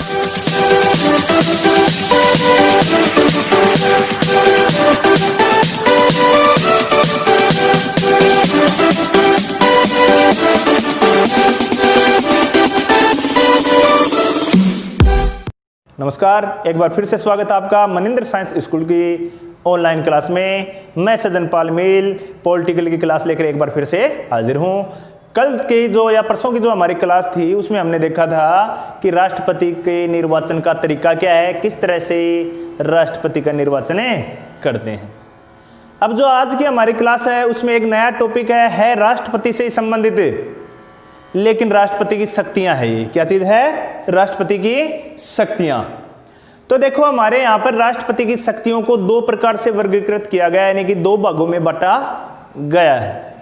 नमस्कार, एक बार फिर से स्वागत है आपका मनिंद्र साइंस स्कूल की ऑनलाइन क्लास में। मैं सज्जनपाल मील पॉलिटिकल की क्लास लेकर एक बार फिर से हाजिर हूं। कल की जो या परसों की जो हमारी क्लास थी उसमें हमने देखा था कि राष्ट्रपति के निर्वाचन का तरीका क्या है, किस तरह से राष्ट्रपति का निर्वाचन करते हैं। अब जो आज की हमारी क्लास है उसमें एक नया टॉपिक है राष्ट्रपति से संबंधित, लेकिन राष्ट्रपति की शक्तियां है। ये क्या चीज है? राष्ट्रपति की शक्तियां। तो देखो हमारे यहां पर राष्ट्रपति की शक्तियों को दो प्रकार से वर्गीकृत किया गया है, यानी कि दो भागों में बांटा गया है।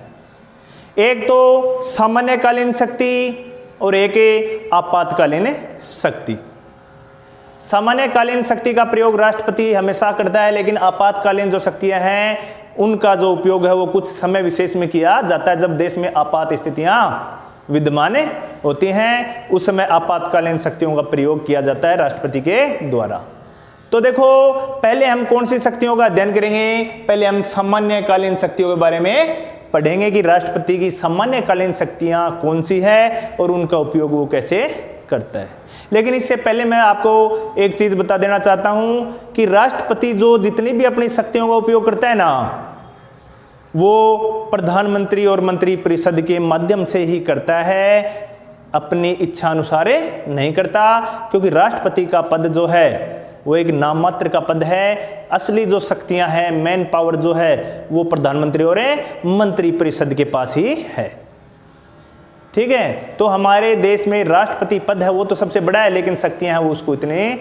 एक तो सामान्यकालीन शक्ति और एक आपातकालीन शक्ति। सामान्यकालीन शक्ति का प्रयोग राष्ट्रपति हमेशा करता है, लेकिन आपातकालीन जो शक्तियां हैं उनका जो उपयोग है वो कुछ समय विशेष में किया जाता है। जब देश में आपात स्थितियां विद्यमान होती हैं उस समय आपातकालीन शक्तियों का प्रयोग किया जाता है राष्ट्रपति के द्वारा। तो देखो पहले हम कौन सी शक्तियों का अध्ययन करेंगे? पहले हम सामान्यकालीन शक्तियों के बारे में पढ़ेंगे कि राष्ट्रपति की सामान्यकालीन शक्तियां कौन सी है और उनका उपयोग वो कैसे करता है। लेकिन इससे पहले मैं आपको एक चीज बता देना चाहता हूं कि राष्ट्रपति जो जितनी भी अपनी शक्तियों का उपयोग करता है ना, वो प्रधानमंत्री और मंत्रिपरिषद के माध्यम से ही करता है, अपनी इच्छा अनुसार नहीं करता। क्योंकि राष्ट्रपति का पद जो है वो एक नाम मात्र का पद है। असली जो शक्तियां हैं, मेन पावर जो है वो प्रधानमंत्री और मंत्रिपरिषद के पास ही है। ठीक है, तो हमारे देश में राष्ट्रपति पद है वो तो सबसे बड़ा है, लेकिन शक्तियां हैं वो उसको इतने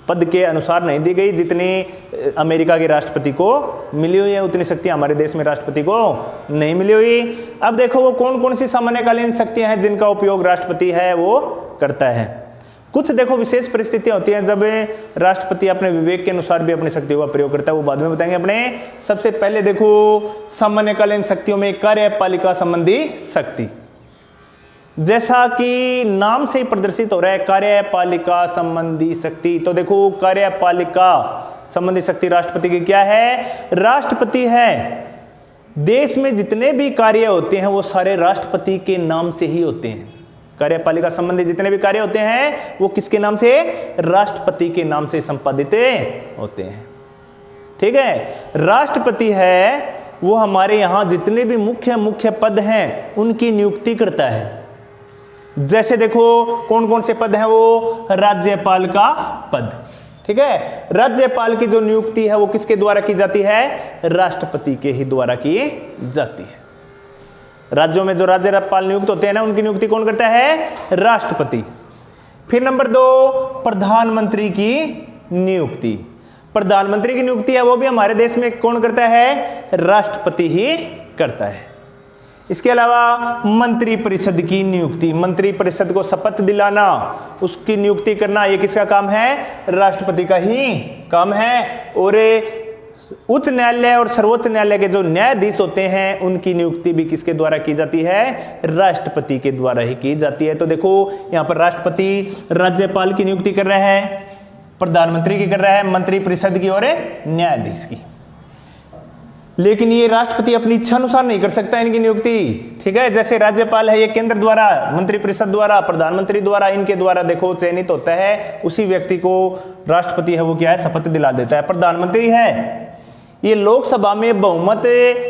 पद के अनुसार नहीं दी गई जितनी अमेरिका के राष्ट्रपति को मिली हुई है, उतनी शक्तियां हमारे देश में राष्ट्रपति को नहीं मिली हुई। अब देखो वो कौन कौन सी सामान्यकालीन शक्तियां हैं जिनका उपयोग राष्ट्रपति है वो करता है। कुछ देखो विशेष परिस्थितियां होती हैं जब राष्ट्रपति अपने विवेक के अनुसार भी अपनी शक्तियों का प्रयोग करता है, वो बाद में बताएंगे अपने। सबसे पहले देखो सामान्यकालीन शक्तियों में कार्यपालिका संबंधी शक्ति, जैसा कि नाम से ही प्रदर्शित हो रहा है कार्यपालिका संबंधी शक्ति। तो देखो कार्यपालिका संबंधी शक्ति राष्ट्रपति की क्या है? राष्ट्रपति है, देश में जितने भी कार्य होते हैं वो सारे राष्ट्रपति के नाम से ही होते हैं। कार्यपालिका संबंधी जितने भी कार्य होते हैं वो किसके नाम से? राष्ट्रपति के नाम से संपादित होते हैं। ठीक है, राष्ट्रपति है वो हमारे यहां जितने भी मुख्य पद हैं उनकी नियुक्ति करता है। जैसे देखो कौन कौन से पद हैं? वो राज्यपाल का पद। ठीक है, राज्यपाल की जो नियुक्ति है वो किसके द्वारा की जाती है? राष्ट्रपति के ही द्वारा की जाती है। राज्यों में जो राज्यपाल नियुक्त होते हैं ना, उनकी नियुक्ति कौन करता है? राष्ट्रपति। फिर नंबर 2 प्रधानमंत्री की नियुक्ति। प्रधानमंत्री की नियुक्ति है वो भी हमारे देश में कौन करता है? राष्ट्रपति ही करता है। इसके अलावा मंत्रिपरिषद की नियुक्ति, मंत्रिपरिषद को शपथ दिलाना, उसकी नियुक्ति करना, ये किसका काम है? राष्ट्रपति का ही काम है। और उच्च न्यायालय और सर्वोच्च न्यायालय के जो न्यायाधीश होते हैं उनकी नियुक्ति भी किसके द्वारा की जाती है? राष्ट्रपति के द्वारा ही की जाती है। तो देखो यहाँ पर राष्ट्रपति राज्यपाल की नियुक्ति कर रहे हैं, प्रधानमंत्री की कर रहा है, मंत्रिपरिषद की और न्यायाधीश की। लेकिन ये राष्ट्रपति अपनी इच्छा अनुसार नहीं कर सकता इनकी नियुक्ति। ठीक है, जैसे राज्यपाल है ये केंद्र द्वारा, मंत्रिपरिषद द्वारा, प्रधानमंत्री द्वारा, इनके द्वारा देखो चयनित होता है। उसी व्यक्ति को राष्ट्रपति है वो क्या है? शपथ दिला देता है। प्रधानमंत्री है ये लोकसभा में बहुमत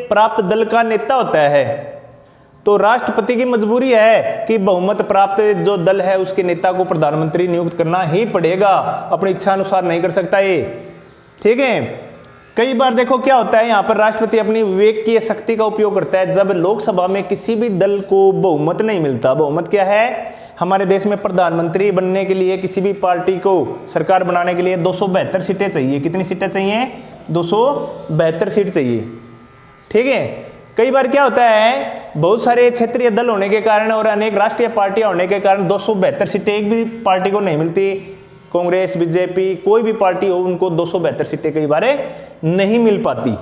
प्राप्त दल का नेता होता है, तो राष्ट्रपति की मजबूरी है कि बहुमत प्राप्त जो दल है उसके नेता को प्रधानमंत्री नियुक्त करना ही पड़ेगा, अपनी इच्छा अनुसार नहीं कर सकता ये। ठीक है, कई बार देखो क्या होता है, यहाँ पर राष्ट्रपति अपनी विवेक की शक्ति का उपयोग करता है जब लोकसभा में किसी भी दल को बहुमत नहीं मिलता। बहुमत क्या है? हमारे देश में प्रधानमंत्री बनने के लिए किसी भी पार्टी को सरकार बनाने के लिए 272 सीटें चाहिए। कितनी सीटें चाहिए? 272 सीट चाहिए। ठीक है, कई बार क्या होता है, बहुत सारे क्षेत्रीय दल होने के कारण और अनेक राष्ट्रीय पार्टियां होने के कारण 272 सीटें एक भी पार्टी को नहीं मिलती। कांग्रेस, बीजेपी, कोई भी पार्टी हो, उनको 272 सीटें कई बार नहीं मिल पाती।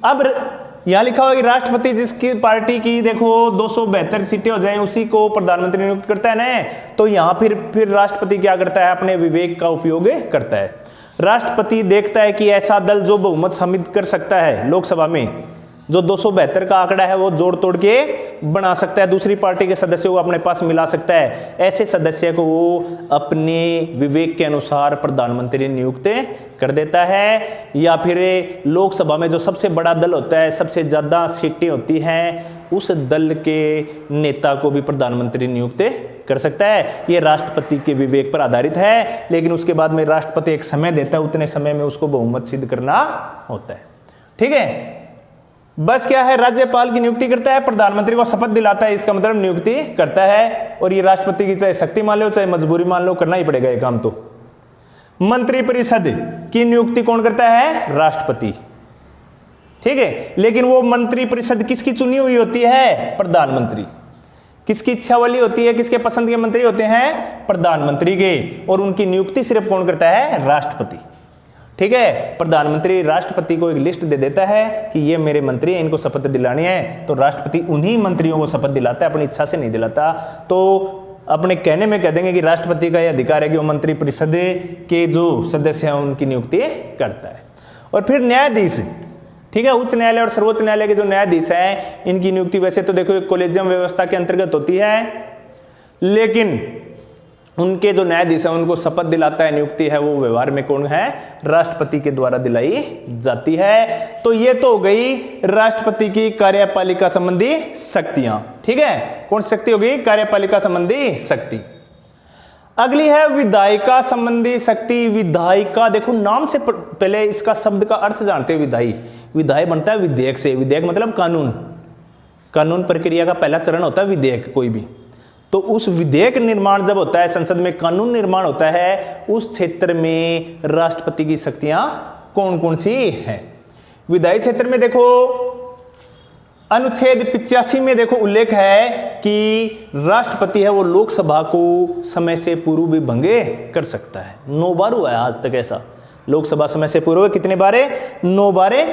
अब यहां लिखा हुआ कि राष्ट्रपति जिसकी पार्टी की देखो 272 सीटें हो जाएं उसी को प्रधानमंत्री नियुक्त करता है ना। तो यहां फिर राष्ट्रपति क्या करता है, अपने विवेक का उपयोग करता है। राष्ट्रपति देखता है कि ऐसा दल जो बहुमत हासिल कर सकता है लोकसभा में, जो 272 का आंकड़ा है वो जोड़ तोड़ के बना सकता है, दूसरी पार्टी के सदस्यों को अपने पास मिला सकता है, ऐसे सदस्य को वो अपने विवेक के अनुसार प्रधानमंत्री नियुक्त कर देता है। या फिर लोकसभा में जो सबसे बड़ा दल होता है, सबसे ज़्यादा सीटें होती हैं, उस दल के नेता को भी प्रधानमंत्री नियुक्त कर सकता है। ये राष्ट्रपति के विवेक पर आधारित है, लेकिन उसके बाद में राष्ट्रपति एक समय देता है, उतने समय में उसको बहुमत सिद्ध करना होता है। ठीक है, बस क्या है, राज्यपाल की नियुक्ति करता है, प्रधानमंत्री को शपथ दिलाता है, इसका मतलब नियुक्ति करता है। और ये राष्ट्रपति की चाहे शक्ति मान लो चाहे मजबूरी मान लो, करना ही पड़ेगा ये काम। तो मंत्रिपरिषद की नियुक्ति कौन करता है, राष्ट्रपति। ठीक है, लेकिन वो मंत्रिपरिषद किसकी चुनी हुई होती है, प्रधानमंत्री। किसकी इच्छा वाली होती है, किसके पसंद के मंत्री होते हैं, प्रधानमंत्री के। और उनकी नियुक्ति सिर्फ कौन करता है, राष्ट्रपति। ठीक है, प्रधानमंत्री राष्ट्रपति को एक लिस्ट दे देता है कि ये मेरे मंत्री हैं, इनको शपथ दिलानी है, तो राष्ट्रपति उन्हीं मंत्रियों को शपथ दिलाता है, अपनी इच्छा से नहीं दिलाता। तो अपने कहने में कह देंगे कि राष्ट्रपति का यह अधिकार है कि वो मंत्रिपरिषद के जो सदस्य हैं उनकी नियुक्ति करता है। और फिर न्यायाधीश, ठीक है, उच्च न्यायालय और सर्वोच्च न्यायालय के जो न्यायाधीश हैं, इनकी नियुक्ति वैसे तो देखो एक कॉलेजियम व्यवस्था के अंतर्गत होती है, लेकिन उनके जो न्यायाधीश है उनको शपथ दिलाता है, नियुक्ति है वो व्यवहार में कौन है, राष्ट्रपति के द्वारा दिलाई जाती है। तो ये तो हो गई राष्ट्रपति की कार्यपालिका संबंधी शक्तियां। ठीक है, कौन सी शक्ति होगी, कार्यपालिका संबंधी शक्ति। अगली है विधायिका संबंधी शक्ति। विधायिका, देखो नाम से पहले इसका शब्द का अर्थ जानते हैं। विधायी, विधायी बनता है विधेयक से। विधेयक मतलब कानून, कानून प्रक्रिया का पहला चरण होता है विधेयक कोई भी। तो उस विधेयक निर्माण जब होता है, संसद में कानून निर्माण होता है, उस क्षेत्र में राष्ट्रपति की शक्तियां कौन कौन सी हैं। विधायी क्षेत्र में देखो अनुच्छेद 85 में देखो उल्लेख है कि राष्ट्रपति है वो लोकसभा को समय से पूर्व भी भंग कर सकता है। 9 बार हुआ है आज तक ऐसा, लोकसभा समय से पूर्व कितने बारे, 9 बारे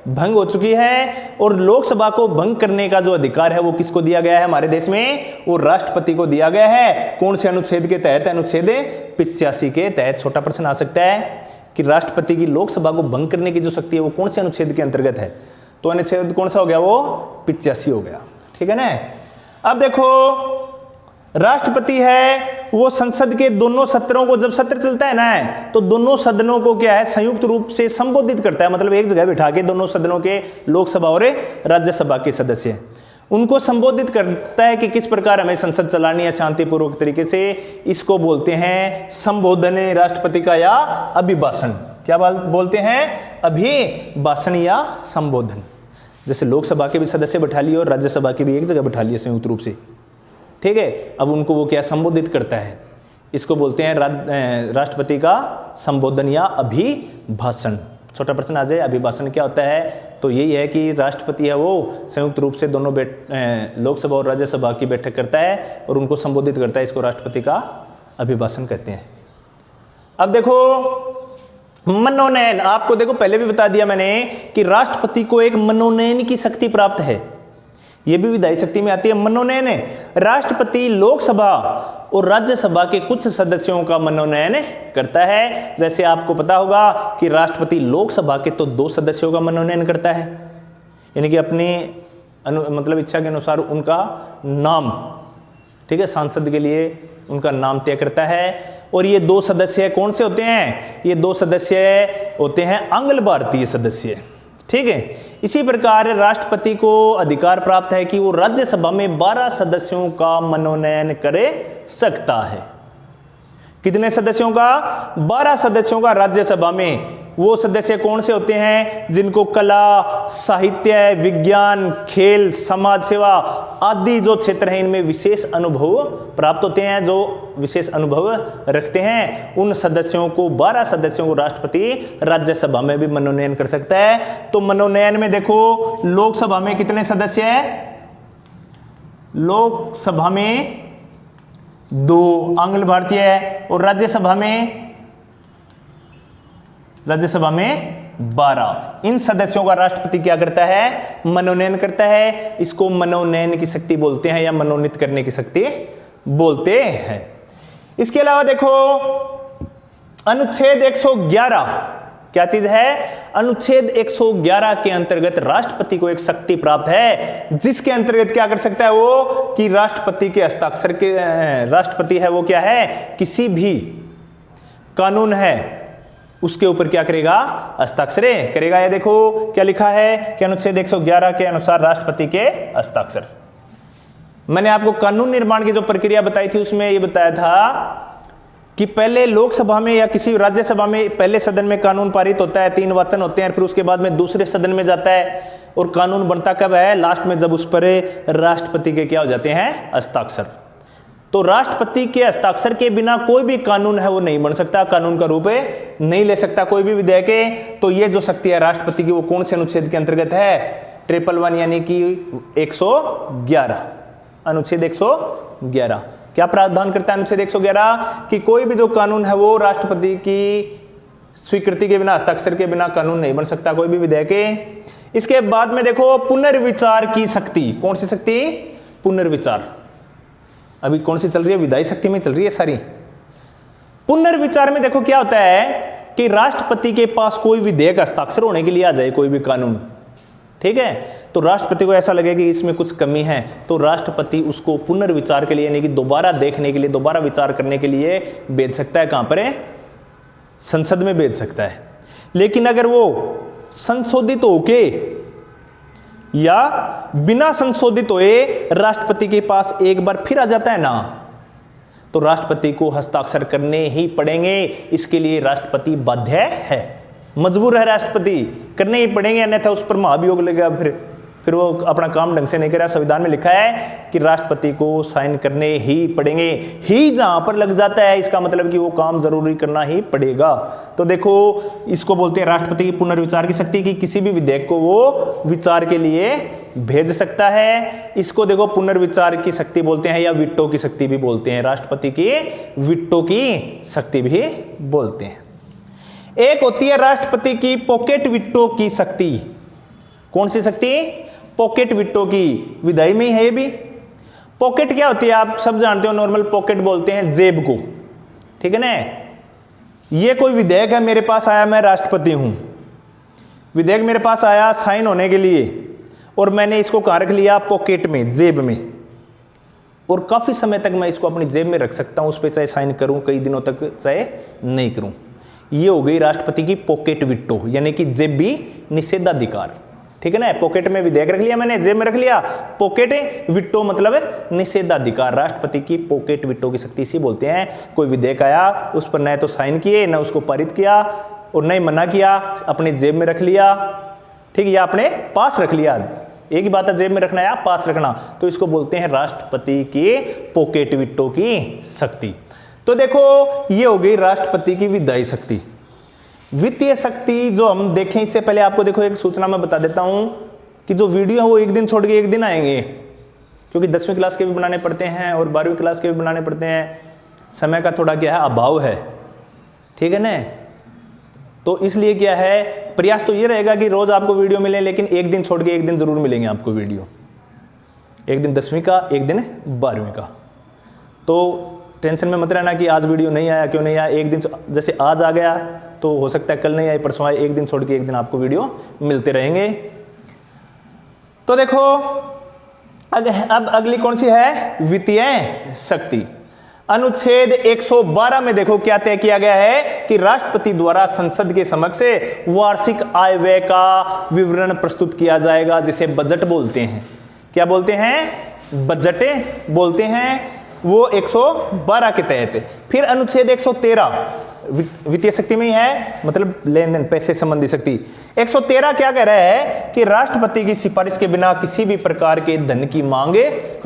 भंग हो चुकी है। और लोकसभा को भंग करने का जो अधिकार है वो किसको दिया गया है हमारे देश में, वो राष्ट्रपति को दिया गया है। कौन से अनुच्छेद के तहत, अनुच्छेद 85 के तहत। छोटा प्रश्न आ सकता है कि राष्ट्रपति की लोकसभा को भंग करने की जो शक्ति है वो कौन से अनुच्छेद के अंतर्गत है, तो अनुच्छेद कौन सा हो गया, वो 85 हो गया। ठीक है ना। अब देखो राष्ट्रपति है वो संसद के दोनों सत्रों को, जब सत्र चलता है ना, तो दोनों सदनों को क्या है, संयुक्त रूप से संबोधित करता है। मतलब एक जगह बिठा के दोनों सदनों के, लोकसभा और राज्यसभा के सदस्य, उनको संबोधित करता है कि किस प्रकार हमें संसद चलानी है शांतिपूर्वक तरीके से। इसको बोलते हैं संबोधन राष्ट्रपति का या अभिभाषण। क्या बोलते हैं, अभिभाषण या संबोधन। जैसे लोकसभा के भी सदस्य बैठा लिए और राज्यसभा के भी एक जगह बैठा लिए संयुक्त रूप से। ठीक है, अब उनको वो क्या संबोधित करता है, इसको बोलते हैं राष्ट्रपति का संबोधन या अभिभाषण। छोटा प्रश्न आ जाए, अभिभाषण क्या होता है, तो यही है कि राष्ट्रपति है वो संयुक्त रूप से दोनों लोकसभा और राज्यसभा की बैठक करता है और उनको संबोधित करता है। इसको राष्ट्रपति का अभिभाषण कहते हैं। अब देखो मनोनयन, आपको देखो पहले भी बता दिया मैंने कि राष्ट्रपति को एक मनोनयन की शक्ति प्राप्त है। ये भी विधायी शक्ति में आती है। मनोनयन है, राष्ट्रपति लोकसभा और राज्यसभा के कुछ सदस्यों का मनोनयन करता है। जैसे आपको पता होगा कि राष्ट्रपति लोकसभा के तो 2 सदस्यों का मनोनयन करता है, यानी कि अपनी मतलब इच्छा के अनुसार उनका नाम, ठीक है, सांसद के लिए उनका नाम तय करता है। और ये 2 सदस्य कौन से होते हैं, ये 2 सदस्य होते हैं आंग्ल भारतीय सदस्य। ठीक है, इसी प्रकार राष्ट्रपति को अधिकार प्राप्त है कि वो राज्यसभा में 12 सदस्यों का मनोनयन कर सकता है। कितने सदस्यों का, 12 सदस्यों का राज्यसभा में। वो सदस्य कौन से होते हैं, जिनको कला, साहित्य, विज्ञान, खेल, समाज सेवा आदि जो क्षेत्र हैं इनमें विशेष अनुभव प्राप्त होते हैं, जो विशेष अनुभव रखते हैं, उन सदस्यों को, 12 सदस्यों को राष्ट्रपति राज्यसभा में भी मनोनयन कर सकता है। तो मनोनयन में देखो लोकसभा में कितने सदस्य हैं, लोकसभा में 2 आंग्ल भारतीय है और राज्यसभा में 12। इन सदस्यों का राष्ट्रपति क्या करता है? मनोनयन करता है। इसको मनोनयन की शक्ति बोलते हैं या मनोनीत करने की शक्ति बोलते हैं। इसके अलावा देखो अनुच्छेद 111 क्या चीज है? अनुच्छेद 111 के अंतर्गत राष्ट्रपति को एक शक्ति प्राप्त है, जिसके अंतर्गत क्या कर सकता है वो कि राष्ट्रपति के हस्ताक्षर के राष्ट्रपति है वो क्या है? किसी भी कानून है उसके ऊपर क्या करेगा? हस्ताक्षर करेगा। ये देखो क्या लिखा है कि अनुच्छेद 111 के अनुसार राष्ट्रपति के हस्ताक्षर। मैंने आपको कानून निर्माण की जो प्रक्रिया बताई थी उसमें ये बताया था कि पहले लोकसभा में या किसी राज्यसभा में पहले सदन में कानून पारित होता है, 3 वचन होते हैं, फिर उसके बाद में दूसरे सदन में जाता है और कानून बनता कब है? लास्ट में, जब उस पर राष्ट्रपति के क्या हो जाते हैं? हस्ताक्षर। तो राष्ट्रपति के हस्ताक्षर के बिना कोई भी कानून है वो नहीं बन सकता, कानून का रूप नहीं ले सकता कोई भी विधेयक है। तो ये जो शक्ति है राष्ट्रपति की वो कौन से अनुच्छेद के अंतर्गत है? 111 यानी कि 111, अनुच्छेद 111 क्या प्रावधान करता है? अनुच्छेद 111 कि कोई भी जो कानून है वो राष्ट्रपति की स्वीकृति के बिना, हस्ताक्षर के बिना कानून नहीं बन सकता कोई भी विधेयक। इसके बाद में देखो पुनर्विचार की शक्ति। कौन सी शक्ति? पुनर्विचार। अभी कौन सी चल रही है? विधायी शक्ति में चल रही है सारी। पुनर्विचार में देखो क्या होता है कि राष्ट्रपति के पास कोई विधेयक हस्ताक्षर होने के लिए आ जाए, कोई भी कानून, ठीक है, तो राष्ट्रपति को ऐसा लगे कि इसमें कुछ कमी है, तो राष्ट्रपति उसको पुनर्विचार के लिए यानी कि दोबारा देखने के लिए, दोबारा विचार करने के लिए भेज सकता है। कहां पर है? संसद में भेज सकता है। लेकिन अगर वो संशोधित होके या बिना संशोधित हुए राष्ट्रपति के पास एक बार फिर आ जाता है ना, तो राष्ट्रपति को हस्ताक्षर करने ही पड़ेंगे। इसके लिए राष्ट्रपति बाध्य है, मजबूर है, राष्ट्रपति करने ही पड़ेंगे, अन्यथा उस पर महाभियोग लगेगा, फिर वो अपना काम ढंग से नहीं करेगा। संविधान में लिखा है कि राष्ट्रपति को साइन करने ही पड़ेंगे। ही जहां पर लग जाता है इसका मतलब कि वो काम जरूरी करना ही पड़ेगा। तो देखो इसको बोलते हैं राष्ट्रपति की पुनर्विचार की शक्ति, की किसी भी विधेयक को वो विचार के लिए भेज सकता है। इसको देखो पुनर्विचार की शक्ति बोलते हैं या विटो की शक्ति भी बोलते हैं। राष्ट्रपति की विटो की शक्ति भी बोलते हैं। एक होती है राष्ट्रपति की पॉकेट विटो की शक्ति। कौन सी शक्ति? पॉकेट विटो की। विधायी में ही है ये भी। पॉकेट क्या होती है? आप सब जानते हो, नॉर्मल पॉकेट बोलते हैं जेब को, ठीक है ना। ये कोई विधेयक है मेरे पास आया, मैं राष्ट्रपति हूं, विधेयक मेरे पास आया साइन होने के लिए और मैंने इसको कहां रख लिया? पॉकेट में, जेब में, और काफी समय तक मैं इसको अपनी जेब में रख सकता हूं, उस पर चाहे साइन करूं कई दिनों तक चाहे नहीं करूं। ये हो गई राष्ट्रपति की पॉकेट विटो, यानी कि जेबी निषेधाधिकार, ठीक है ना। पॉकेट में विधेयक रख लिया मैंने, जेब में रख लिया, पॉकेट विटो मतलब निषेधाधिकार। राष्ट्रपति की पॉकेट विटो की शक्ति इसी बोलते हैं। कोई विधेयक आया, उस पर न तो साइन किए, न उसको पारित किया और न ही मना किया, अपनी जेब में रख लिया, ठीक है, या अपने पास रख लिया। एक ही बात है, जेब में रखना या पास रखना, तो इसको बोलते हैं राष्ट्रपति की पॉकेट विटो की शक्ति। तो देखो ये हो गई राष्ट्रपति की विधायी शक्ति। वित्तीय शक्ति जो हम देखें, इससे पहले आपको देखो एक सूचना मैं बता देता हूं कि जो वीडियो है वो एक दिन छोड़ के एक दिन आएंगे, क्योंकि 10वीं क्लास के भी बनाने पड़ते हैं और 12वीं क्लास के भी बनाने पड़ते हैं। समय का थोड़ा क्या है, अभाव है, ठीक है ना। तो इसलिए क्या है, प्रयास तो ये रहेगा कि रोज आपको वीडियो मिले, लेकिन एक दिन छोड़ के एक दिन जरूर मिलेंगे आपको वीडियो। एक दिन 10वीं का, एक दिन 12वीं का। तो टेंशन में मत रहना कि आज वीडियो नहीं आया, क्यों नहीं आया। एक दिन जैसे आज आ गया तो हो सकता है कल नहीं आई, परसों आए, एक दिन छोड़ के एक दिन आपको वीडियो मिलते रहेंगे। तो देखो अब अगली कौन सी है? वित्तीय शक्ति। अनुच्छेद 112 में देखो क्या तय किया गया है कि राष्ट्रपति द्वारा संसद के समक्ष वार्षिक आय व्यय का विवरण प्रस्तुत किया जाएगा, जिसे बजट बोलते हैं। क्या बोलते हैं? बजट बोलते हैं। वो 112 के तहत। फिर अनुच्छेद 113 वित्तीय शक्ति में ही है, मतलब लेन देन, पैसे संबंधी शक्ति। 113 क्या कह रहा है कि राष्ट्रपति की सिफारिश के बिना किसी भी प्रकार के धन की मांग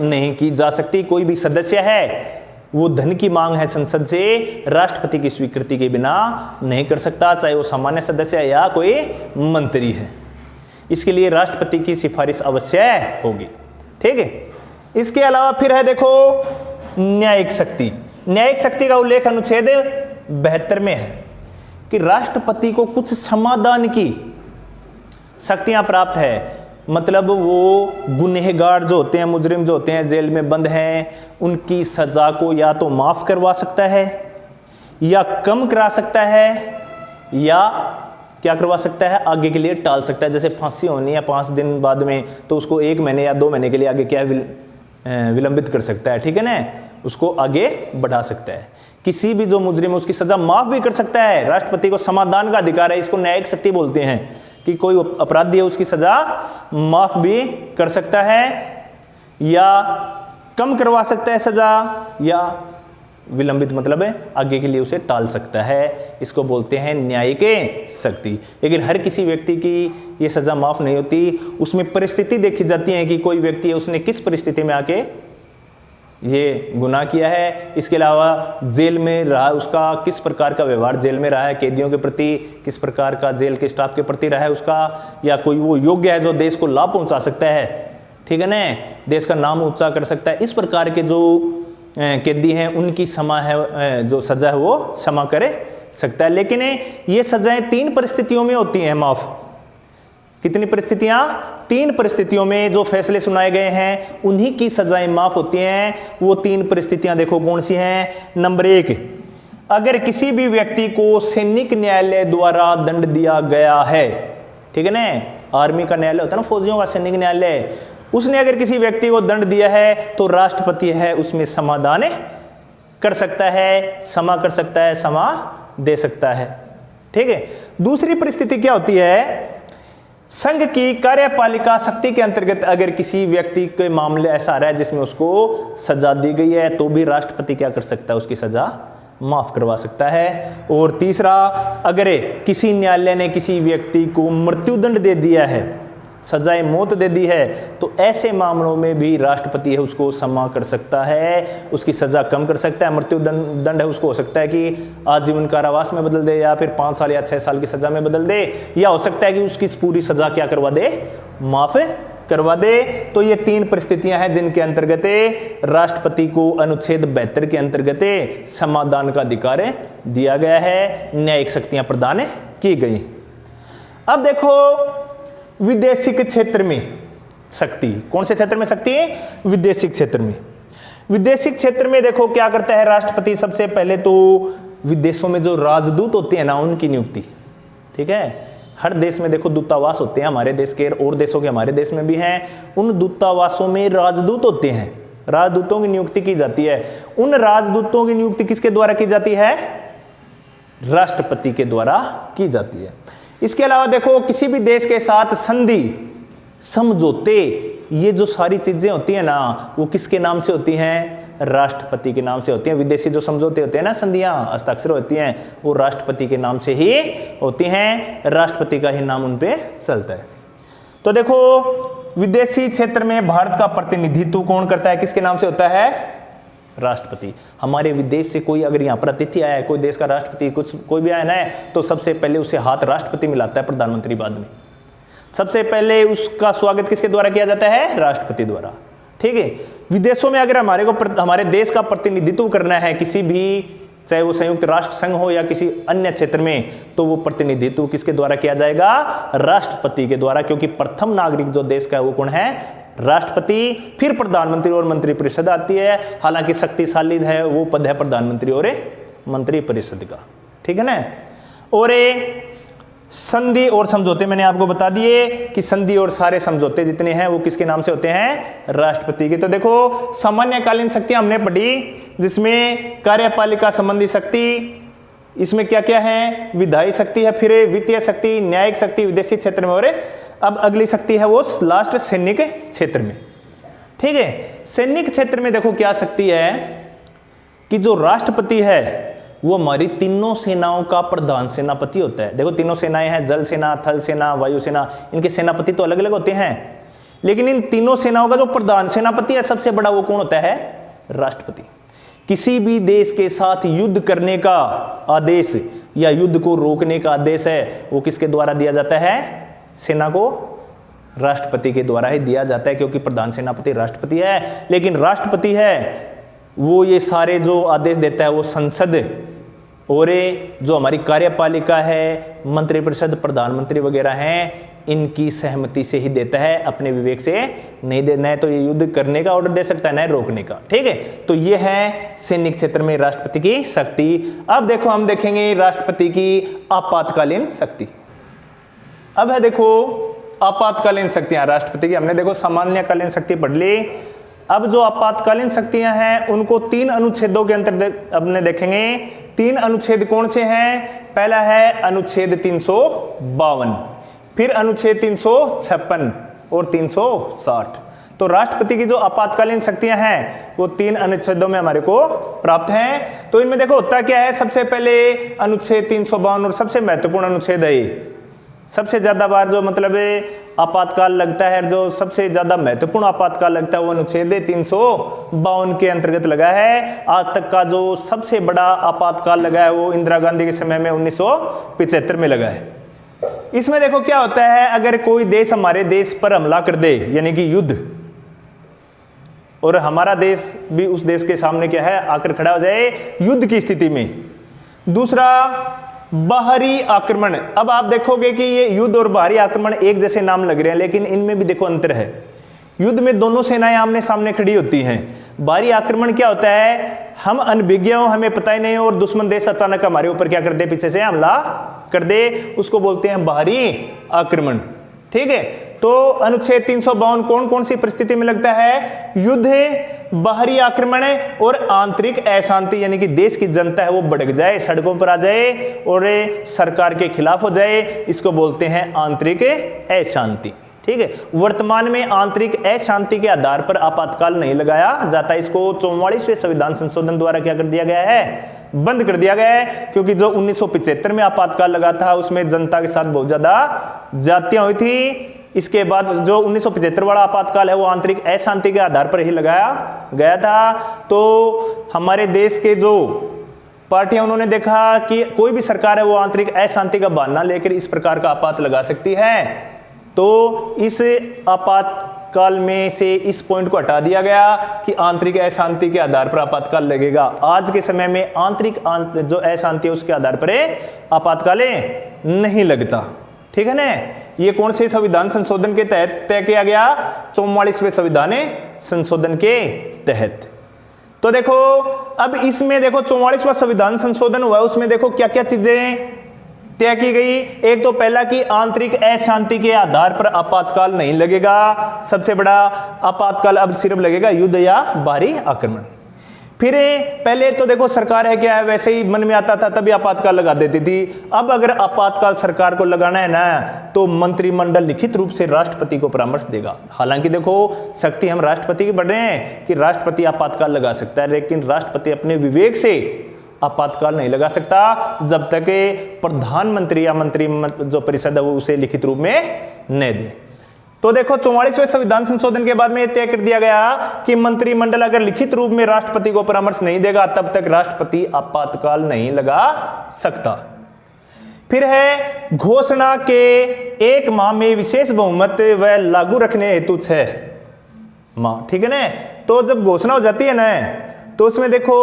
नहीं की जा सकती। कोई भी सदस्य है वो धन की मांग है संसद से, राष्ट्रपति की स्वीकृति के बिना नहीं कर सकता, चाहे वो सामान्य सदस्य है या कोई मंत्री है। इसके लिए राष्ट्रपति की सिफारिश अवश्य होगी, ठीक है। इसके अलावा फिर है देखो न्यायिक शक्ति। न्यायिक शक्ति का उल्लेख अनुच्छेद 72 में है। कि राष्ट्रपति को कुछ समाधान की शक्तियां प्राप्त है। मतलब वो गुनहगार जो होते हैं, मुजरिम जो होते हैं, जेल में बंद हैं, उनकी सजा को या तो माफ करवा सकता है या कम करा सकता है या क्या करवा सकता है, आगे के लिए टाल सकता है। जैसे फांसी होनी है 5 दिन बाद में, तो उसको 1 महीने या 2 महीने के लिए आगे क्या विलंबित कर सकता है, ठीक है ना, उसको आगे बढ़ा सकता है। किसी भी जो मुजरिम उसकी सजा माफ भी कर सकता है। राष्ट्रपति को समाधान का अधिकार है, इसको न्यायिक शक्ति बोलते हैं कि कोई अपराधी है उसकी सजा माफ भी कर सकता है या कम करवा सकता है सजा या विलंबित मतलब है आगे के लिए उसे टाल सकता है। इसको बोलते हैं न्यायिक शक्ति। लेकिन हर किसी व्यक्ति की ये सजा माफ नहीं होती, उसमें परिस्थिति देखी जाती है कि कोई व्यक्ति है उसने किस परिस्थिति में आके ये गुनाह किया है। इसके अलावा जेल में रहा, उसका किस प्रकार का व्यवहार जेल में रहा है, कैदियों के प्रति किस प्रकार का जेल के स्टाफ के प्रति रहा है उसका, या कोई वो योग्य है जो देश को लाभ पहुंचा सकता है, ठीक है ना, देश का नाम ऊंचा कर सकता है। इस प्रकार के जो कैदी हैं उनकी समा है, जो सजा है वो क्षमा कर सकता है। लेकिन ये सजाएं 3 परिस्थितियों में होती हैं माफ। कितनी परिस्थितियां? 3 परिस्थितियों में जो फैसले सुनाए गए हैं उन्हीं की सजाएं माफ होती हैं। वो 3 परिस्थितियां देखो कौन सी हैं। नंबर 1, अगर किसी भी व्यक्ति को सैनिक न्यायालय द्वारा दंड दिया गया है, ठीक है ना, आर्मी का न्यायालय होता है ना, फौजियों का सैनिक न्यायालय, उसने अगर किसी व्यक्ति को दंड दिया है तो राष्ट्रपति है उसमें समाधान कर सकता है, क्षमा कर सकता है, क्षमा दे सकता है, ठीक है। दूसरी परिस्थिति क्या होती है? संघ की कार्यपालिका शक्ति के अंतर्गत अगर किसी व्यक्ति के मामले ऐसा आ रहा है जिसमें उसको सजा दी गई है तो भी राष्ट्रपति क्या कर सकता है, उसकी सजा माफ करवा सकता है। और तीसरा, अगर किसी न्यायालय ने किसी व्यक्ति को मृत्युदंड दे दिया है, सजाए मौत दे दी है, तो ऐसे मामलों में भी राष्ट्रपति है उसको क्षमा कर सकता है, उसकी सजा कम कर सकता है। मृत्यु दंड है उसको हो सकता है कि आजीवन कारावास में बदल दे या फिर 5 साल या 6 साल की सजा में बदल दे, या हो सकता है कि उसकी पूरी सजा क्या करवा दे, माफ करवा दे। तो ये 3 परिस्थितियां हैं जिनके अंतर्गत राष्ट्रपति को अनुच्छेद 72 के अंतर्गत समाधान का अधिकार दिया गया है, न्यायिक शक्तियां प्रदान की गई। अब देखो विदेशिक क्षेत्र में शक्ति, कौन से क्षेत्र में शक्ति है? विदेशिक क्षेत्र में। विदेशिक क्षेत्र में देखो क्या करता है राष्ट्रपति। सबसे पहले तो विदेशों में जो राजदूत होते हैं ना उनकी नियुक्ति, ठीक है। हर देश में देखो दूतावास होते हैं, हमारे देश के और देशों के हमारे देश में भी हैं। उन दूतावासों में राजदूत होते हैं, राजदूतों की नियुक्ति की जाती है। उन राजदूतों की नियुक्ति किसके द्वारा की जाती है? राष्ट्रपति के द्वारा की जाती है। इसके अलावा देखो किसी भी देश के साथ संधि, समझौते, ये जो सारी चीजें होती हैं ना वो किसके नाम से होती हैं? राष्ट्रपति के नाम से होती हैं। विदेशी जो समझौते होते हैं ना, संधियां, हस्ताक्षर होती हैं, वो राष्ट्रपति के नाम से ही होती हैं। राष्ट्रपति का ही नाम उन पे चलता है। तो देखो विदेशी क्षेत्र में भारत का प्रतिनिधित्व कौन करता है, किसके नाम से होता है? राष्ट्रपति। हमारे विदेश से कोई अगर यहाँ पर अतिथि आया है, कोई देश का राष्ट्रपति कोई भी आया है, तो सबसे पहले उसे हाथ राष्ट्रपति मिलाता है, प्रधानमंत्री बाद में। सबसे पहले उसका स्वागत किसके द्वारा किया जाता है? राष्ट्रपति द्वारा, ठीक है। विदेशों में अगर हमारे देश का प्रतिनिधित्व करना है किसी भी, चाहे वो संयुक्त राष्ट्र संघ हो या किसी अन्य क्षेत्र में, तो वो प्रतिनिधित्व किसके द्वारा किया जाएगा? राष्ट्रपति के द्वारा, क्योंकि प्रथम नागरिक जो देश का है वो कौन है? राष्ट्रपति। फिर प्रधानमंत्री और मंत्रिपरिषद आती है। हालांकि शक्तिशाली है वो पद है प्रधानमंत्री और मंत्रिपरिषद का, ठीक है ना। और संधि और समझौते मैंने आपको बता दिए कि संधि और सारे समझौते जितने हैं वो किसके नाम से होते हैं? राष्ट्रपति के। तो देखो सामान्यकालीन शक्तियां हमने पढ़ी, जिसमें कार्यपालिका संबंधी शक्ति, इसमें क्या क्या है? विधायी शक्ति है, फिर वित्तीय शक्ति, न्यायिक शक्ति विदेशी क्षेत्र में, और अब अगली शक्ति है वो लास्ट सैनिक क्षेत्र में, ठीक है। सैनिक क्षेत्र में देखो क्या शक्ति है कि जो राष्ट्रपति है वो हमारी तीनों सेनाओं का प्रधान सेनापति होता है। देखो तीनों सेनाएं हैं, जल सेना, थल सेना, वायु सेना, इनके सेनापति तो अलग अलग होते हैं, लेकिन इन तीनों सेनाओं का जो प्रधान सेनापति है सबसे बड़ा, वो कौन होता है? राष्ट्रपति। किसी भी देश के साथ युद्ध करने का आदेश या युद्ध को रोकने का आदेश है वो किसके द्वारा दिया जाता है? सेना को राष्ट्रपति के द्वारा ही दिया जाता है, क्योंकि प्रधान सेनापति राष्ट्रपति है। लेकिन राष्ट्रपति है वो ये सारे जो आदेश देता है वो संसद और जो हमारी कार्यपालिका है, मंत्रिपरिषद, प्रधानमंत्री वगैरह हैं, इनकी सहमति से ही देता है, अपने विवेक से नहीं देना है। तो ये युद्ध करने का ऑर्डर दे सकता है, न रोकने का। ठीक है, तो ये है सैनिक क्षेत्र में राष्ट्रपति की शक्ति। अब देखो हम देखेंगे राष्ट्रपति की आपातकालीन शक्ति। अब है देखो आपातकालीन शक्तियां राष्ट्रपति की। हमने देखो सामान्यकालीन शक्ति पढ़ ली। अब जो आपातकालीन शक्तियां हैं उनको 3 अनुच्छेदों के अंतर्गत अपने देखेंगे। 3 अनुच्छेद कौन से हैं? पहला है अनुच्छेद 352, फिर अनुच्छेद 356 और 360। तो राष्ट्रपति की जो आपातकालीन शक्तियां हैं वो 3 अनुच्छेदों में हमारे को प्राप्त हैं। तो इनमें देखो होता क्या है, सबसे पहले अनुच्छेद 352 और सबसे महत्वपूर्ण अनुच्छेद है, सबसे ज्यादा बार जो मतलब आपातकाल लगता है, जो सबसे ज्यादा महत्वपूर्ण आपातकाल लगता है वो अनुच्छेद 352 के अंतर्गत लगा है। आज तक का जो सबसे बड़ा आपातकाल लगा है वो इंदिरा गांधी के समय में 1975 में लगा है। इसमें देखो क्या होता है, अगर कोई देश हमारे देश पर हमला कर दे यानी कि युद्ध, और हमारा देश भी उस देश के सामने क्या है आकर खड़ा हो जाए युद्ध की स्थिति में। दूसरा बाहरी आक्रमण। अब आप देखोगे कि ये युद्ध और बाहरी आक्रमण एक जैसे नाम लग रहे हैं, लेकिन इनमें भी देखो अंतर है। युद्ध में दोनों सेनाएं आमने सामने खड़ी होती हैं। बाहरी आक्रमण क्या होता है, हम अनभिज्ञ हो, हमें पता ही नहीं और दुश्मन देश अचानक हमारे ऊपर क्या कर दे, पीछे से हमला कर दे, उसको बोलते हैं बाहरी आक्रमण। ठीक है, तो अनुच्छेद 352 कौन कौन सी परिस्थिति में लगता है? युद्ध, बाहरी आक्रमण और आंतरिक अशांति, यानी कि देश की जनता है वो भड़क जाए, सड़कों पर आ जाए और सरकार के खिलाफ हो जाए, इसको बोलते हैं आंतरिक अशांति। ठीक है, वर्तमान में आंतरिक अशांति के आधार पर आपातकाल नहीं लगाया जाता। इसको 44वें संविधान संशोधन द्वारा क्या कर दिया गया है, बंद कर दिया गया है। क्योंकि जो 1975 में आपातकाल लगा था उसमें जनता के साथ बहुत ज्यादा जातियां हुई थी। इसके बाद जो 1975 वाला आपातकाल है वो आंतरिक अशांति के आधार पर ही लगाया गया था। तो हमारे देश के जो पार्टियां उन्होंने देखा कि कोई भी सरकार है वो आंतरिक अशांति का बहाना लेकर इस प्रकार का आपात लगा सकती है, तो इस आपातकाल में से इस पॉइंट को हटा दिया गया कि आंतरिक अशांति के आधार पर आपातकाल लगेगा। आज के समय में आंतरिक जो अशांति है उसके आधार पर आपातकाल नहीं लगता। ठीक है ना, ये कौन से संविधान संशोधन के तहत तय किया गया? 44वें संविधान संशोधन के तहत। तो देखो अब इसमें देखो 44वां संविधान संशोधन हुआ, उसमें देखो क्या क्या चीजें तय की गई। एक तो पहला कि आंतरिक अशांति के आधार पर आपातकाल नहीं लगेगा। सबसे बड़ा आपातकाल अब सिर्फ लगेगा युद्ध या बाहरी आक्रमण। फिर पहले तो देखो सरकार है क्या है, वैसे ही मन में आता था तभी आपातकाल लगा देती थी। अब अगर आपातकाल सरकार को लगाना है ना तो मंत्रिमंडल लिखित रूप से राष्ट्रपति को परामर्श देगा। हालांकि देखो शक्ति हम राष्ट्रपति की बढ़ रहे हैं कि राष्ट्रपति आपातकाल लगा सकता है, लेकिन राष्ट्रपति अपने विवेक से आपातकाल नहीं लगा सकता जब तक प्रधानमंत्री या मंत्री जो परिषद है वो उसे लिखित रूप में न दे। तो देखो 44वें संविधान संशोधन के बाद में तय कर दिया गया कि मंत्रिमंडल अगर लिखित रूप में राष्ट्रपति को परामर्श नहीं देगा तब तक राष्ट्रपति आपातकाल नहीं लगा सकता। फिर है घोषणा के 1 माह में विशेष बहुमत व लागू रखने हेतु 6 माह। ठीक है ना, तो जब घोषणा हो जाती है ना तो उसमें देखो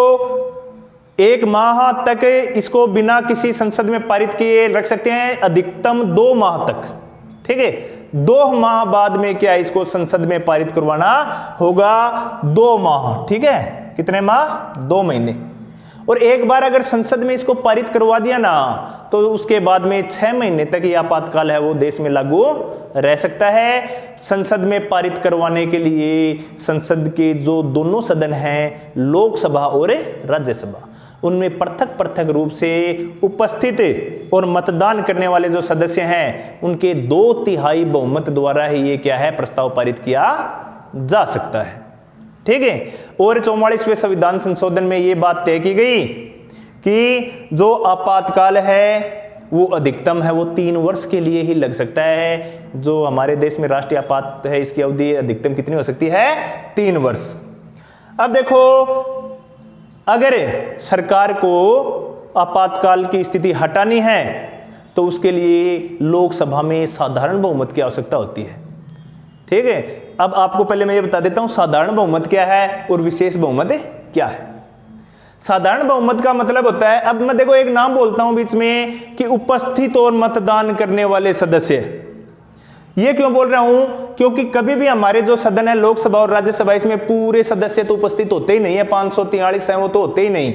1 माह तक इसको बिना किसी संसद में पारित किए रख सकते हैं, अधिकतम 2 माह तक। ठीक है, 2 माह बाद में क्या इसको संसद में पारित करवाना होगा, 2 माह। ठीक है, कितने माह? 2 महीने। और एक बार अगर संसद में इसको पारित करवा दिया ना तो उसके बाद में 6 महीने तक ये आपातकाल है वो देश में लागू रह सकता है। संसद में पारित करवाने के लिए संसद के जो दोनों सदन हैं, लोकसभा और राज्यसभा, उनमें पृथक रूप से उपस्थित और मतदान करने वाले जो सदस्य हैं उनके 2/3 बहुमत द्वारा ही ये क्या है प्रस्ताव पारित किया जा सकता है। ठीक है, और 44वें संविधान संशोधन में ये बात तय की गई कि जो आपातकाल है वो अधिकतम है वो 3 वर्ष के लिए ही लग सकता है। जो हमारे देश में राष्ट्रीय आपात है इसकी अवधि अधिकतम कितनी हो सकती है? 3 वर्ष। अब देखो अगर सरकार को आपातकाल की स्थिति हटानी है तो उसके लिए लोकसभा में साधारण बहुमत की आवश्यकता होती है। ठीक है, अब आपको पहले मैं ये बता देता हूं साधारण बहुमत क्या है और विशेष बहुमत क्या है। साधारण बहुमत का मतलब होता है, अब मैं देखो एक नाम बोलता हूं बीच में कि उपस्थित और मतदान करने वाले सदस्य। ये क्यों बोल रहा हूं? क्योंकि कभी भी हमारे जो सदन है लोकसभा और राज्यसभा, इसमें पूरे सदस्य तो उपस्थित होते ही नहीं है, 543 है वो तो होते ही नहीं।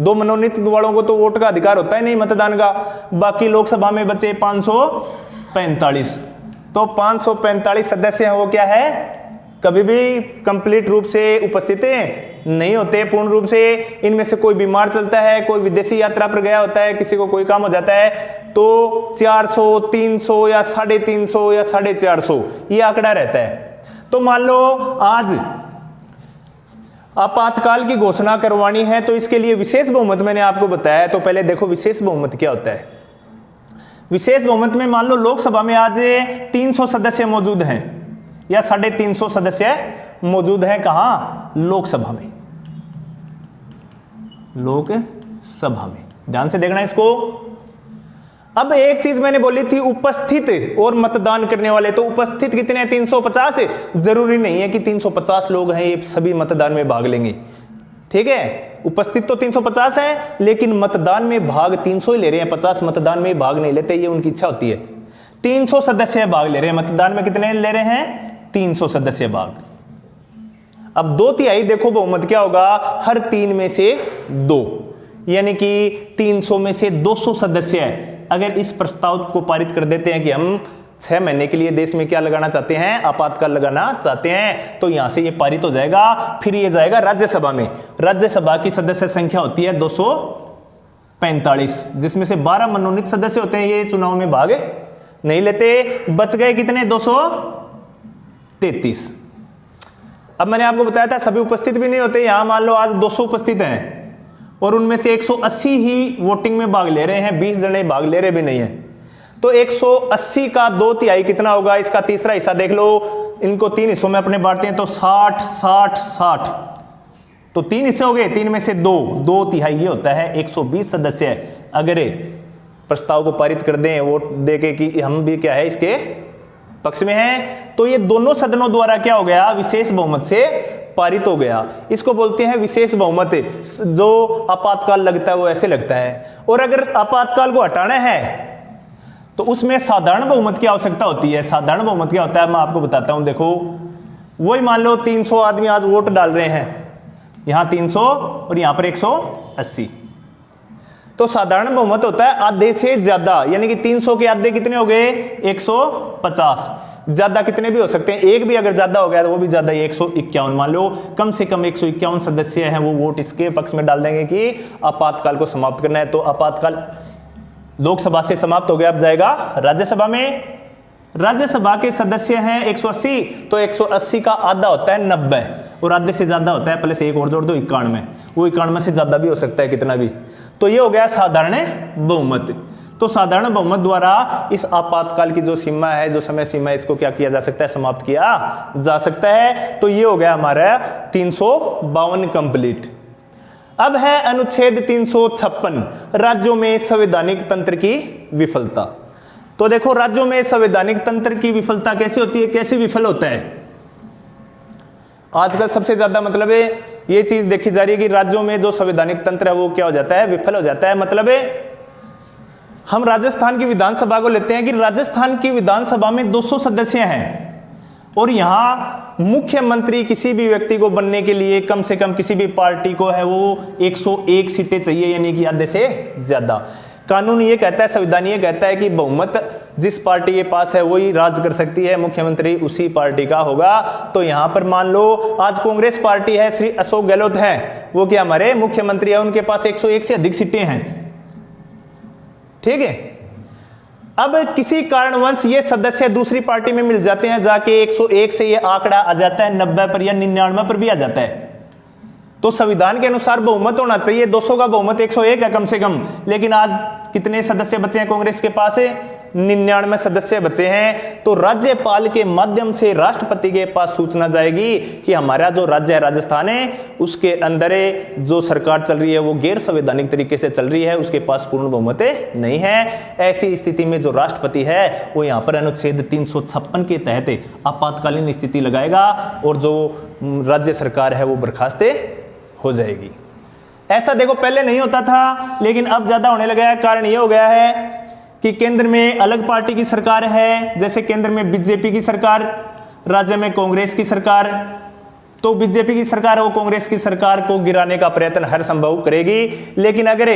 2 मनोनीत वालों को तो वोट का अधिकार होता ही नहीं, मतदान का। बाकी लोकसभा में बचे 545, तो 545 सदस्य हैं वो क्या है, कभी भी कंप्लीट रूप से उपस्थित नहीं होते पूर्ण रूप से। इनमें से कोई बीमार चलता है, कोई विदेशी यात्रा पर गया होता है, किसी को कोई काम हो जाता है, तो 400, 300 या 350 या 450 ये आंकड़ा रहता है। तो मान लो आज आपातकाल की घोषणा करवानी है, तो इसके लिए विशेष बहुमत मैंने आपको बताया। तो पहले देखो विशेष बहुमत क्या होता है। विशेष बहुमत में मान लो लोकसभा में आज 300 सदस्य मौजूद हैं या 350 सदस्य मौजूद हैं, कहां, लोकसभा में। लोकसभा में ध्यान से देखना इसको। अब एक चीज मैंने बोली थी उपस्थित और मतदान करने वाले, तो उपस्थित कितने हैं, 350। जरूरी नहीं है कि 350 लोग हैं ये सभी मतदान में भाग लेंगे, ठीक है। उपस्थित तो 350 है, लेकिन मतदान में भाग 300 ही ले रहे हैं, 50 मतदान में भाग नहीं लेते, ये उनकी इच्छा होती है। 300 सदस्य भाग ले रहे हैं, मतदान में कितने ले रहे हैं, 300 सदस्य भाग। अब 2/3 देखो बहुमत क्या होगा, हर 3 में से 2, यानी कि 300 में से 200 सदस्य है। अगर इस प्रस्ताव को पारित कर देते हैं कि हम 6 महीने के लिए देश में क्या लगाना चाहते हैं, आपातकाल लगाना चाहते हैं, तो यहां से ये पारित हो जाएगा। फिर ये जाएगा राज्यसभा में। राज्यसभा की सदस्य संख्या होती है 245, जिसमें से 12 मनोनीत सदस्य होते हैं, ये चुनाव में भाग नहीं लेते। बच गए कितने, 233। अब मैंने आपको बताया था सभी उपस्थित भी नहीं होते। यहां मान लो आज 200 उपस्थित हैं और उनमें से 180 ही वोटिंग में भाग ले रहे हैं, 20 जने भाग ले रहे भी नहीं है। तो 180 का 2/3 कितना होगा, इसका तीसरा हिस्सा देख लो। इनको 3 हिस्सों में अपने बांटते हैं, तो 60 60 60, तो 3 हिस्से हो गए, 3 में से 2/3 ये होता है 120 सदस्य। अगर प्रस्ताव को पारित कर दें वोट देके कि हम भी क्या है इसके पक्ष में हैं, तो ये दोनों सदनों द्वारा क्या हो गया, विशेष बहुमत से पारित हो गया। इसको बोलते हैं विशेष बहुमत। जो आपातकाल लगता है वो ऐसे लगता है। और अगर आपातकाल को हटाना है तो उसमें साधारण बहुमत की आवश्यकता होती है। साधारण बहुमत क्या होता है मैं आपको बताता हूं। देखो वही मान लो 300 आदमी आज वोट डाल रहे हैं, यहां 300 और यहां पर 180, तो साधारण बहुमत होता है आधे से ज्यादा, यानी कि 300 के आधे कितने हो गए, 150। ज्यादा कितने भी हो सकते हैं, एक भी अगर ज्यादा हो गया तो वो भी ज्यादा ही, 151। मान लो कम से कम 151 सदस्य हैं, वो वोट इसके पक्ष में डाल देंगे कि आपातकाल को समाप्त करना है। तो आपातकाल लोकसभा से समाप्त हो गया, अब जाएगा राज्यसभा में। राज्यसभा के सदस्य हैं 180, तो 180 का आधा होता है 90, और आधे से ज्यादा होता है प्लस एक और जोड़ दो 91, वो 91 से ज्यादा भी हो सकता है कितना भी। तो ये हो गया साधारण बहुमत। तो साधारण बहुमत द्वारा इस आपातकाल की जो सीमा है, जो समय सीमा है, इसको क्या किया जा सकता है, समाप्त किया जा सकता है। तो ये हो गया हमारा 352 कंप्लीट। अब है अनुच्छेद 356, राज्यों में संवैधानिक तंत्र की विफलता। तो देखो राज्यों में संवैधानिक तंत्र की विफलता कैसे होती है, कैसे विफल होता है। आजकल सबसे ज्यादा मतलब ये चीज देखी जा रही है कि राज्यों में जो संवैधानिक तंत्र है वो क्या हो जाता है, विफल हो जाता है। मतलब हम राजस्थान की विधानसभा को लेते हैं कि राजस्थान की विधानसभा में 200 सदस्य हैं और यहां मुख्यमंत्री किसी भी व्यक्ति को बनने के लिए कम से कम किसी भी पार्टी को है वो 101 सीटें चाहिए, यानी कि आधे से ज्यादा। कानून ये कहता है, संविधान ये कहता है कि बहुमत जिस पार्टी के पास है वही राज कर सकती है, मुख्यमंत्री उसी पार्टी का होगा। तो यहां पर मान लो आज कांग्रेस पार्टी है, श्री अशोक गहलोत है, वो क्या हमारे मुख्यमंत्री है, उनके पास 101 से अधिक सीटें हैं, ठीक है। अब किसी कारणवश ये सदस्य दूसरी पार्टी में मिल जाते हैं, जाके 101 से ये आंकड़ा आ जाता है 90 पर या 99 पर भी आ जाता है। तो संविधान के अनुसार बहुमत होना चाहिए, 200 का बहुमत 101 है कम से कम, लेकिन आज कितने सदस्य बचे हैं कांग्रेस के पास, 99 सदस्य बचे हैं। तो राज्यपाल के माध्यम से राष्ट्रपति के पास सूचना जाएगी कि हमारा जो राज्य है राजस्थान है, उसके अंदर जो सरकार चल रही है वो गैर संवैधानिक तरीके से चल रही है, उसके पास पूर्ण बहुमत नहीं है। ऐसी स्थिति में जो राष्ट्रपति है वो यहाँ पर अनुच्छेद 356 के तहत आपातकालीन स्थिति लगाएगा और जो राज्य सरकार है वो बर्खास्त हो जाएगी। ऐसा देखो पहले नहीं होता था, लेकिन अब ज्यादा होने लगा है। कारण ये हो गया है कि केंद्र में अलग पार्टी की सरकार है, जैसे केंद्र में बीजेपी की सरकार, राज्य में कांग्रेस की सरकार। तो बीजेपी की सरकार वो कांग्रेस की सरकार को गिराने का प्रयत्न हर संभव करेगी। लेकिन अगर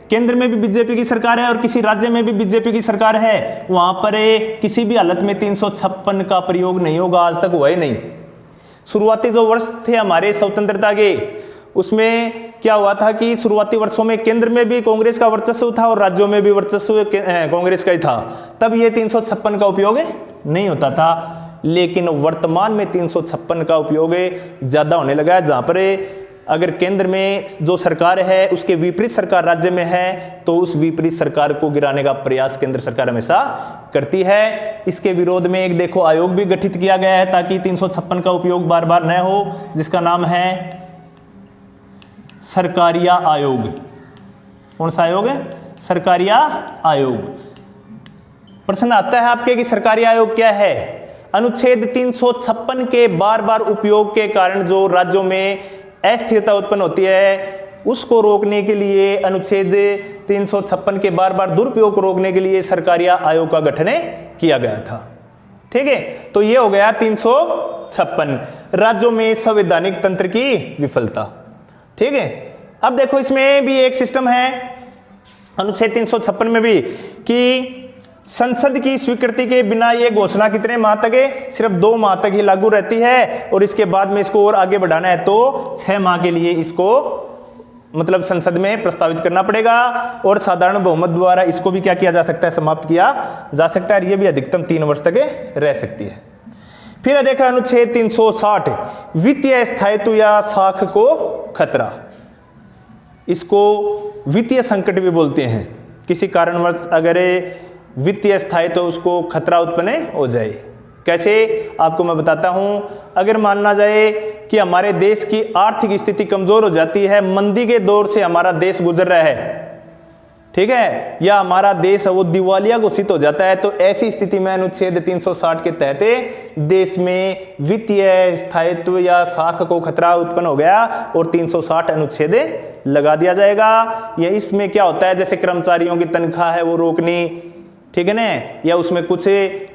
केंद्र में भी बीजेपी की सरकार है और किसी राज्य में भी बीजेपी की सरकार है, वहां पर किसी भी हालत में 356 का प्रयोग नहीं होगा। आज तक हुआ ही नहीं। शुरुआती जो वर्ष थे हमारे स्वतंत्रता के, उसमें क्या हुआ था कि शुरुआती वर्षों में केंद्र में भी कांग्रेस का वर्चस्व था और राज्यों में भी वर्चस्व कांग्रेस का ही था। तब ये 356 का उपयोग नहीं होता था। लेकिन वर्तमान में 356 का उपयोग ज्यादा होने लगा है, जहां पर अगर केंद्र में जो सरकार है उसके विपरीत सरकार राज्य में है, तो उस विपरीत सरकार को गिराने का प्रयास केंद्र सरकार हमेशा करती है। इसके विरोध में एक देखो आयोग भी गठित किया गया है ताकि 356 का उपयोग बार बार न हो, जिसका नाम है सरकारिया आयोग। कौन सा आयोग है? सरकारिया आयोग। प्रश्न आता है आपके कि सरकारी आयोग क्या है? अनुच्छेद 356 के बार बार उपयोग के कारण जो राज्यों में अस्थिरता उत्पन्न होती है, उसको रोकने के लिए अनुच्छेद 356 के बार बार दुरुपयोग को रोकने के लिए सरकारिया आयोग का गठन किया गया था। ठीक है, तो ये हो गया 356 राज्यों में संवैधानिक तंत्र की विफलता। ठीक है, अब देखो इसमें भी एक सिस्टम है अनुच्छेद 356 में भी कि संसद की स्वीकृति के बिना ये घोषणा कितने माह तक है? सिर्फ 2 माह तक ही लागू रहती है, और इसके बाद में इसको और आगे बढ़ाना है तो 6 माह के लिए इसको मतलब संसद में प्रस्तावित करना पड़ेगा, और साधारण बहुमत द्वारा इसको भी क्या किया जा सकता है? समाप्त किया जा सकता है। ये भी अधिकतम 3 वर्ष तक रह सकती है। फिर देखा अनुच्छेद 360 वित्तीय स्थायित्व या साख को खतरा। इसको वित्तीय संकट भी बोलते हैं। किसी कारणवश अगर वित्तीय स्थायित्व उसको खतरा उत्पन्न हो जाए। कैसे? आपको मैं बताता हूं। अगर मानना जाए कि हमारे देश की आर्थिक स्थिति कमजोर हो जाती है, मंदी के दौर से हमारा देश गुजर रहा है, ठीक है, या हमारा देश वो दिवालिया घोषित हो जाता है, तो ऐसी स्थिति में अनुच्छेद 360 के तहत देश में वित्तीय स्थायित्व या साख को खतरा उत्पन्न हो गया और 360 अनुच्छेद लगा दिया जाएगा। या इसमें क्या होता है, जैसे कर्मचारियों की तनख्वाह है वो रोकनी, ठीक है ना, या उसमें कुछ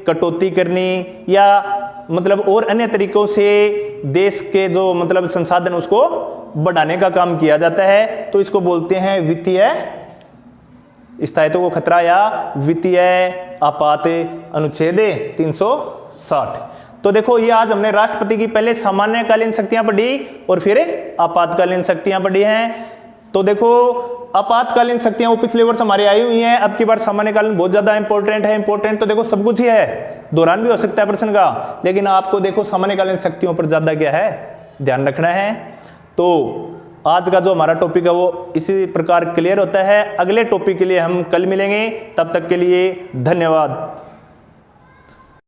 कटौती करनी, या मतलब और अन्य तरीकों से देश के जो मतलब संसाधन उसको बढ़ाने का काम किया जाता है, तो इसको बोलते हैं वित्तीय स्थायित्व को खतरा या वित्तीय आपात अनुच्छेद 360। तो देखो ये आज हमने राष्ट्रपति की पहले सामान्यकालीन शक्तियां पढ़ी और फिर आपातकालीन शक्तियां पढ़ी हैं। तो देखो आपातकालीन शक्तियां वो पिछले वर्ष हमारी आई हुई हैं, अब की बार सामान्यकालीन बहुत ज्यादा इंपॉर्टेंट है। इंपॉर्टेंट तो देखो सब कुछ ही है, दौरान भी हो सकता है प्रश्न का, लेकिन आपको देखो सामान्यकालीन शक्तियों पर ज्यादा क्या है ध्यान रखना है। तो आज का जो हमारा टॉपिक है वो इसी प्रकार क्लियर होता है। अगले टॉपिक के लिए हम कल मिलेंगे, तब तक के लिए धन्यवाद।